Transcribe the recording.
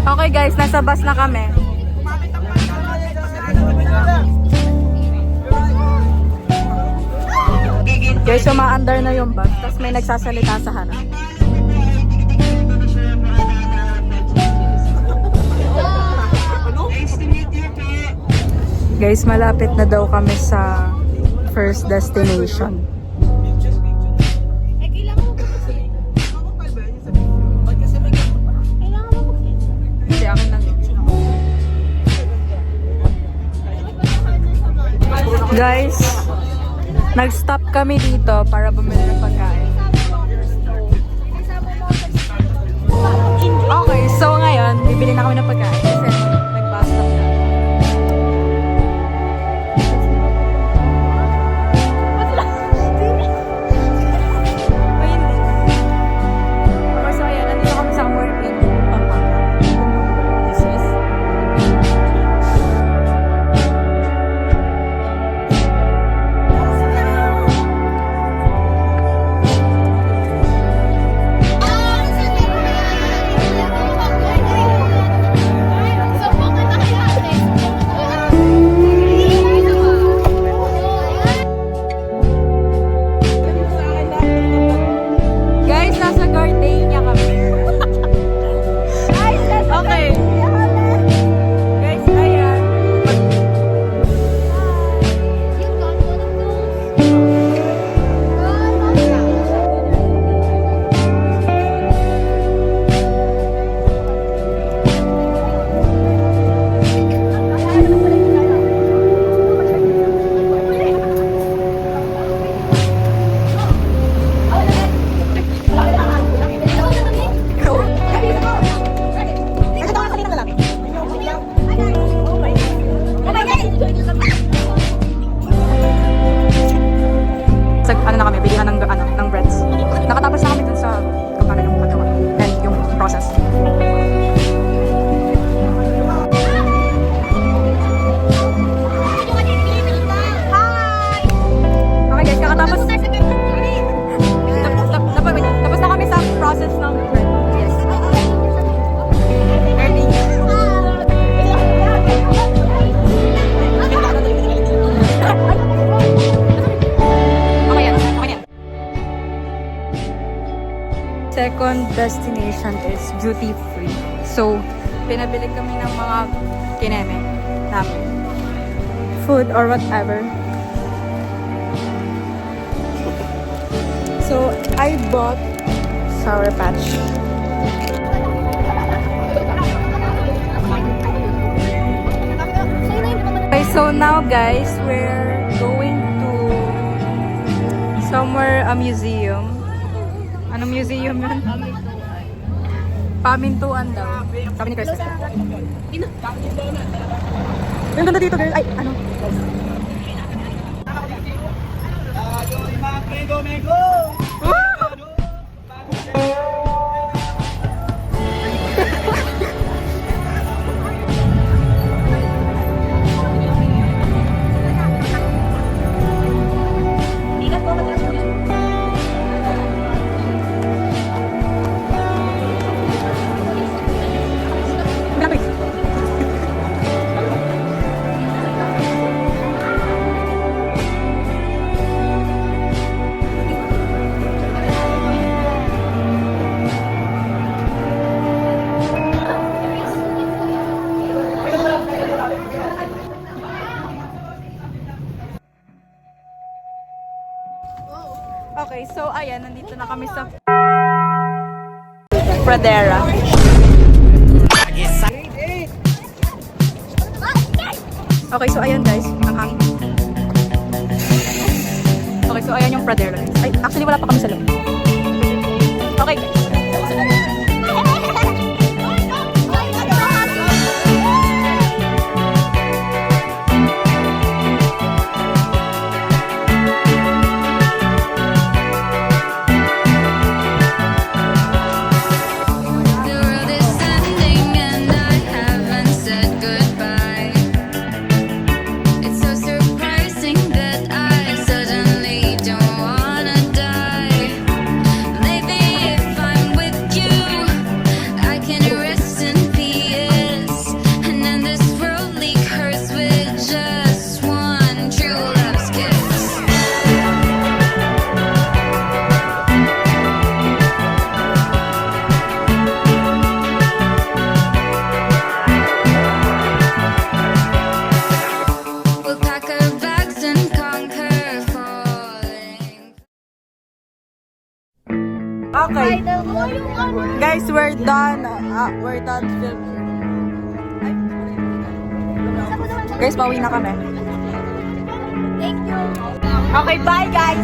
Okay guys, nasa bus na kami. Guys, umaandar na yung bus. Tapos may nagsasalita sa harap. Guys, malapit na daw kami sa first destination. Guys, nag-stop kami dito para bumili ng pagkain. Okay, so ngayon, bibili na kami ng pagkain kasi nag-bus stop na. Okay, so ayan, nandito kami sa work in Pampanga. This is ng breads. Nakatapos na kami dun sa kung paano yung paggawa and yung process. Okay guys, kakatapos tapos na kami sa process ng bread. Yes. Ready? Second destination is duty free. So, pinabili kami ng mga kineme namin. Food or whatever. So, I bought Sour Patch. Okay, so now guys, we're going to somewhere, a museum. Anong museum yun? Pamintuan daw. Sabi ni Chris. Yung ganda dito girl. Ay, ano? Okay, so ayan, nandito na kami sa Pradera. Okay, so ayan guys, ang hangin. Okay, so ayan yung Pradera guys. Ay, actually wala pa kami sa loob. Okay guys. We're done filming. Guys, pauwi na kami. Thank you. Okay, bye guys!